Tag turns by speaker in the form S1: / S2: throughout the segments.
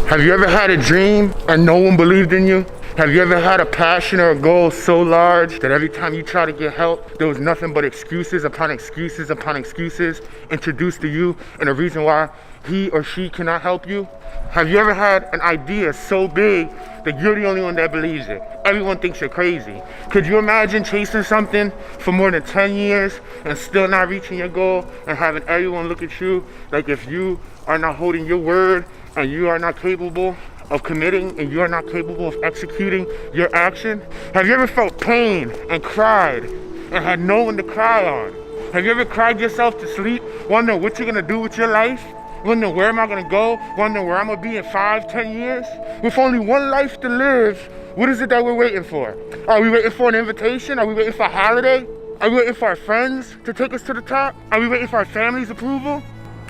S1: Have you ever had a dream and no one believed in you? Have you ever had a passion or a goal so large that every time you try to get help, there was nothing but excuses upon excuses upon excuses introduced to you and a reason why he or she cannot help you? Have you ever had an idea so big that you're the only one that believes it? Everyone thinks you're crazy. Could you imagine chasing something for more than 10 years and still not reaching your goal and having everyone look at you like if you are not holding your word and you are not capable of committing and you are not capable of executing your action? Have you ever felt pain and cried and had no one to cry on? Have you ever cried yourself to sleep, wondering what you're gonna do with your life? Wondering where am I gonna go? Wondering where I'm gonna be in 5, 10 years? With only one life to live, what is it that we're waiting for? Are we waiting for an invitation? Are we waiting for a holiday? Are we waiting for our friends to take us to the top? Are we waiting for our family's approval?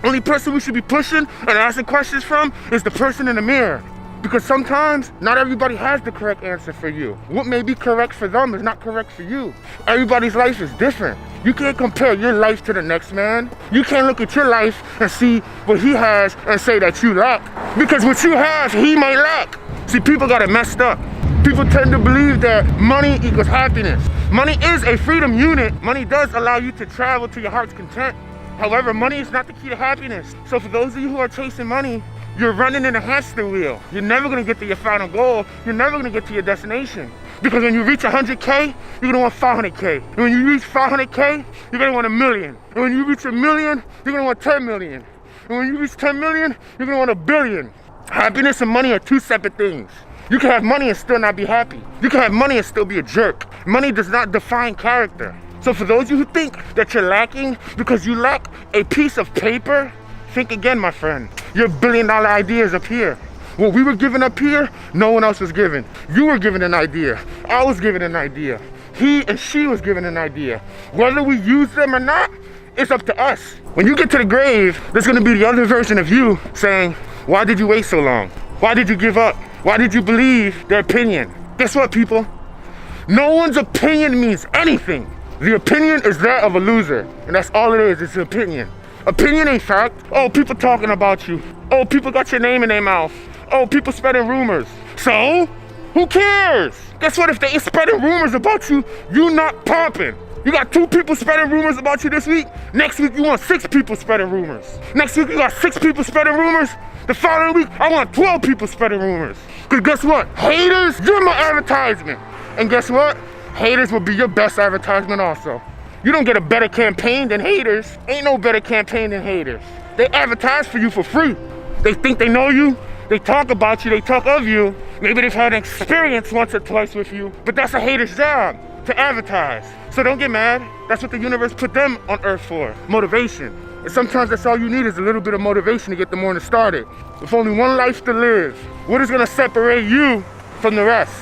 S1: Only person we should be pushing and asking questions from is the person in the mirror. Because sometimes, not everybody has the correct answer for you. What may be correct for them is not correct for you. Everybody's life is different. You can't compare your life to the next man. You can't look at your life and see what he has and say that you lack. Because what you have, he might lack. See, people got it messed up. People tend to believe that money equals happiness. Money is a freedom unit. Money does allow you to travel to your heart's content. However, money is not the key to happiness. So for those of you who are chasing money, you're running in a hamster wheel. You're never gonna get to your final goal. You're never gonna get to your destination. Because when you reach 100K, you're gonna want 500K. And when you reach 500K, you're gonna want 1 million. And when you reach 1 million, you're gonna want 10 million. And when you reach 10 million, you're gonna want 1 billion. Happiness and money are two separate things. You can have money and still not be happy. You can have money and still be a jerk. Money does not define character. So for those of you who think that you're lacking because you lack a piece of paper, think again, my friend. Your billion-dollar ideas up here. What we were given up here, no one else was given. You were given an idea. I was given an idea. He and she was given an idea. Whether we use them or not, it's up to us. When you get to the grave, there's gonna be the other version of you saying, why did you wait so long? Why did you give up? Why did you believe their opinion? Guess what, people? No one's opinion means anything. The opinion is that of a loser, and that's all it is, it's an opinion. Opinion ain't fact. Oh, people talking about you. Oh, people got your name in their mouth. Oh, people spreading rumors. So, who cares? Guess what, if they spreading rumors about you, you not popping. You got 2 people spreading rumors about you this week. Next week, you want 6 people spreading rumors. Next week, you got 6 people spreading rumors. The following week, I want 12 people spreading rumors. Because guess what? Haters, you're my advertisement. And guess what? Haters will be your best advertisement also. You don't get a better campaign than haters. Ain't no better campaign than haters. They advertise for you for free. They think they know you. They talk about you. They talk of you. Maybe they've had an experience once or twice with you. But that's a hater's job, to advertise. So don't get mad. That's what the universe put them on earth for, motivation. And sometimes that's all you need is a little bit of motivation to get the morning started. With only one life to live, what is gonna separate you from the rest?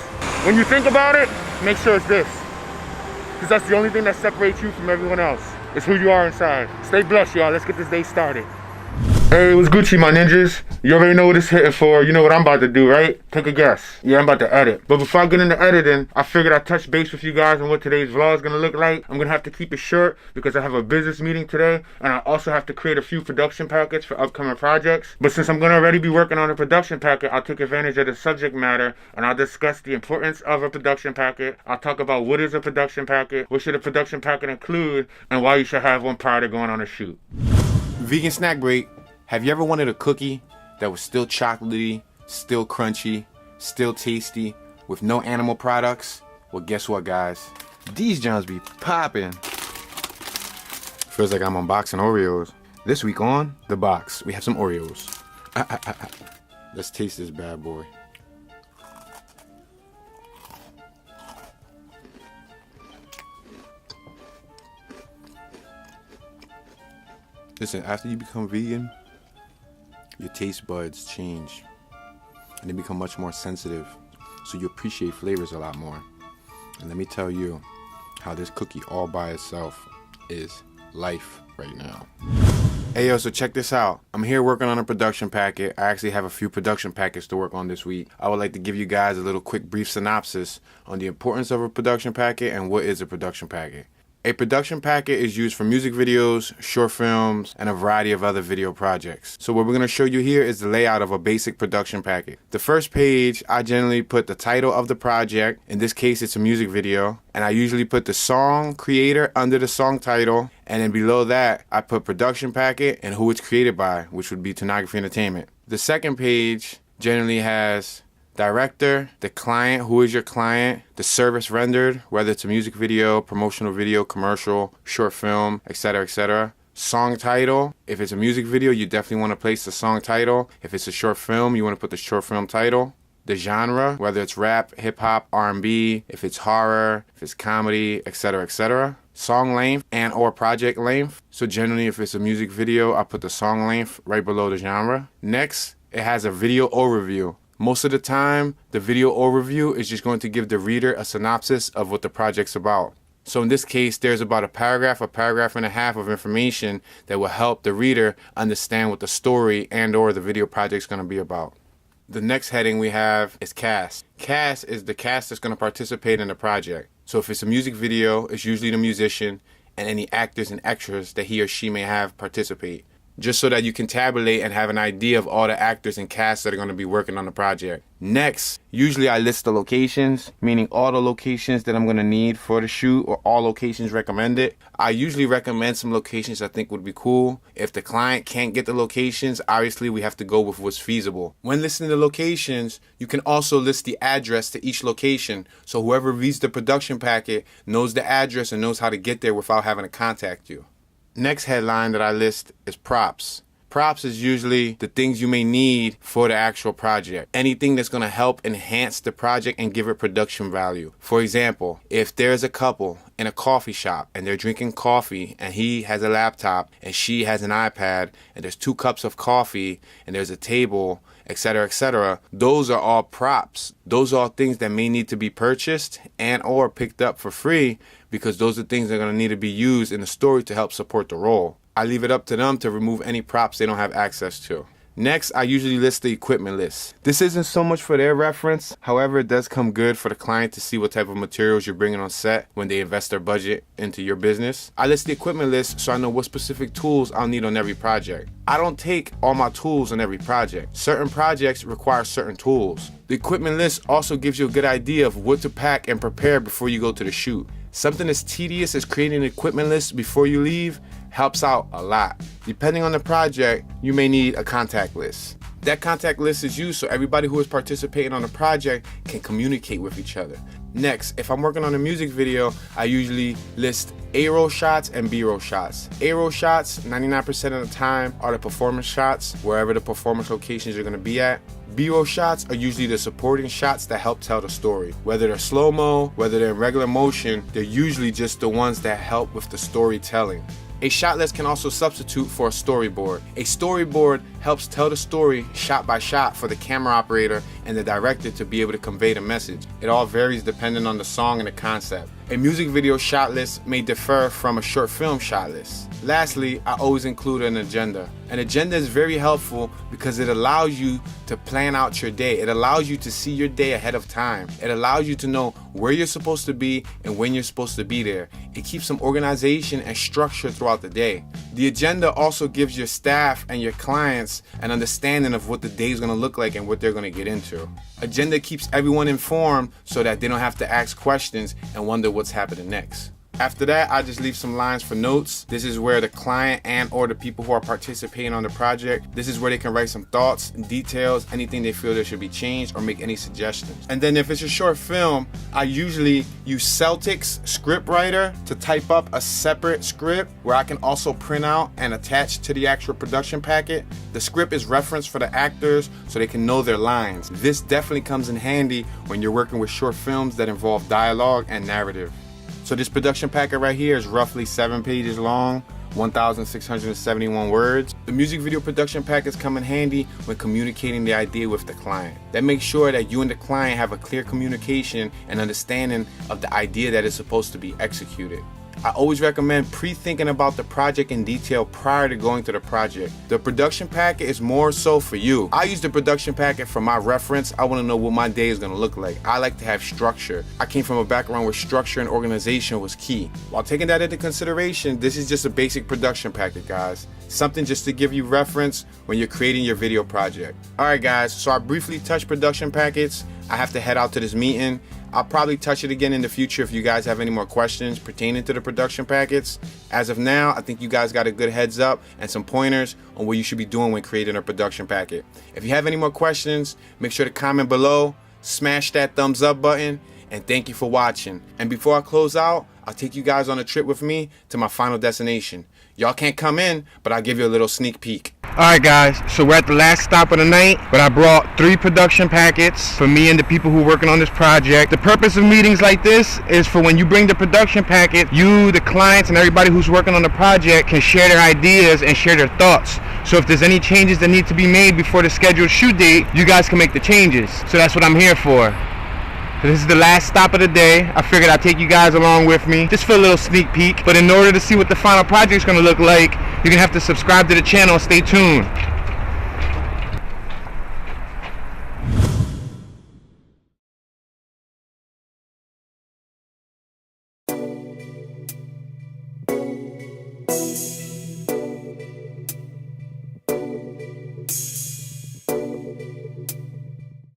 S1: When you think about it, make sure it's this. Because that's the only thing that separates you from everyone else. It's who you are inside. Stay blessed, y'all. Let's get this day started. Hey, what's Gucci, my ninjas? You already know what it's hitting for. You know what I'm about to do, right? Take a guess. Yeah, I'm about to edit. But before I get into editing, I figured I'd touch base with you guys on what today's vlog is going to look like. I'm going to have to keep it short because I have a business meeting today. And I also have to create a few production packets for upcoming projects. But since I'm going to already be working on a production packet, I'll take advantage of the subject matter and I'll discuss the importance of a production packet. I'll talk about what is a production packet, what should a production packet include, and why you should have one prior to going on a shoot.
S2: Vegan snack break. Have you ever wanted a cookie that was still chocolatey, still crunchy, still tasty, with no animal products? Well, guess what, guys? These Johns be popping. Feels like I'm unboxing Oreos. This week on The Box, we have some Oreos. Let's taste this bad boy. Listen, after you become vegan, your taste buds change and they become much more sensitive, so you appreciate flavors a lot more. And let me tell you how this cookie all by itself is life right now. Hey yo, so check this out. I'm here working on a production packet. I actually have a few production packets to work on this week. I would like to give you guys a little quick brief synopsis on the importance of a production packet and what is a production packet. A production packet is used for music videos, short films, and a variety of other video projects. So what we're going to show you here is the layout of a basic production packet. The first page, I generally put the title of the project. In this case, it's a music video. And I usually put the song creator under the song title. And then below that, I put production packet and who it's created by, which would be Toonography Entertainment. The second page generally has director, the client, who is your client, the service rendered, whether it's a music video, promotional video, commercial, short film, etc., etc. Song title, if it's a music video, you definitely want to place the song title. If it's a short film, you want to put the short film title. The genre, whether it's rap, hip-hop, R&B, if it's horror, if it's comedy, etc., etc. Song length and or project length. So generally, if it's a music video, I put the song length right below the genre. Next, it has a video overview. Most of the time, the video overview is just going to give the reader a synopsis of what the project's about. So in this case, there's about a paragraph and a half of information that will help the reader understand what the story and or the video project's going to be about. The next heading we have is cast. Cast is the cast that's going to participate in the project. So if it's a music video, it's usually the musician and any actors and extras that he or she may have participate, just so that you can tabulate and have an idea of all the actors and cast that are going to be working on the project. Next, usually I list the locations, meaning all the locations that I'm going to need for the shoot or all locations recommended. I usually recommend some locations I think would be cool. If the client can't get the locations, obviously we have to go with what's feasible. When listing the locations, you can also list the address to each location, so whoever reads the production packet knows the address and knows how to get there without having to contact you. Next headline that I list is props. Props is usually the things you may need for the actual project. Anything that's going to help enhance the project and give it production value. For example, if there's a couple in a coffee shop and they're drinking coffee and he has a laptop and she has an iPad and there's 2 cups of coffee and there's a table, etc., etc., those are all props. Those are all things that may need to be purchased and or picked up for free, because those are things that are going to need to be used in the story to help support the role. I leave it up to them to remove any props they don't have access to. Next, I usually list the equipment list. This isn't so much for their reference. However, it does come good for the client to see what type of materials you're bringing on set when they invest their budget into your business. I list the equipment list so I know what specific tools I'll need on every project. I don't take all my tools on every project. Certain projects require certain tools. The equipment list also gives you a good idea of what to pack and prepare before you go to the shoot. Something as tedious as creating an equipment list before you leave helps out a lot. Depending on the project, you may need a contact list. That contact list is used so everybody who is participating on the project can communicate with each other. Next, if I'm working on a music video, I usually list A-roll shots and B-roll shots. A-roll shots, 99% of the time, are the performance shots, wherever the performance locations are going to be at. B-roll shots are usually the supporting shots that help tell the story. Whether they're slow-mo, whether they're in regular motion, they're usually just the ones that help with the storytelling. A shot list can also substitute for a storyboard. A storyboard helps tell the story shot by shot for the camera operator and the director to be able to convey the message. It all varies depending on the song and the concept. A music video shot list may differ from a short film shot list. Lastly, I always include an agenda. An agenda is very helpful because it allows you to plan out your day. It allows you to see your day ahead of time. It allows you to know where you're supposed to be and when you're supposed to be there. It keeps some organization and structure throughout the day. The agenda also gives your staff and your clients an understanding of what the day is going to look like and what they're going to get into. Agenda keeps everyone informed so that they don't have to ask questions and wonder what's happening next. After that, I just leave some lines for notes. This is where the client and or the people who are participating on the project, this is where they can write some thoughts and details, anything they feel that should be changed or make any suggestions. And then if it's a short film, I usually use Celtic's scriptwriter to type up a separate script where I can also print out and attach to the actual production packet. The script is referenced for the actors so they can know their lines. This definitely comes in handy when you're working with short films that involve dialogue and narrative. So this production packet right here is roughly 7 pages long, 1,671 words. The music video production packets come in handy when communicating the idea with the client. That makes sure that you and the client have a clear communication and understanding of the idea that is supposed to be executed. I always recommend pre-thinking about the project in detail prior to going to the project. The production packet is more so for you. I use the production packet for my reference. I want to know what my day is going to look like. I like to have structure. I came from a background where structure and organization was key. While taking that into consideration, this is just a basic production packet, guys. Something just to give you reference when you're creating your video project. Alright guys, so I briefly touched production packets. I have to head out to this meeting. I'll probably touch it again in the future if you guys have any more questions pertaining to the production packets. As of now, I think you guys got a good heads up and some pointers on what you should be doing when creating a production packet. If you have any more questions, make sure to comment below, smash that thumbs up button, and thank you for watching. And before I close out, I'll take you guys on a trip with me to my final destination. Y'all can't come in, but I'll give you a little sneak peek.
S1: Alright guys, so we're at the last stop of the night, but I brought 3 production packets for me and the people who are working on this project. The purpose of meetings like this is for when you bring the production packet, you, the clients, and everybody who's working on the project can share their ideas and share their thoughts. So if there's any changes that need to be made before the scheduled shoot date, you guys can make the changes. So that's what I'm here for. So this is the last stop of the day. I figured I'd take you guys along with me just for a little sneak peek. But in order to see what the final project is going to look like, you're going to have to subscribe to the channel and stay tuned.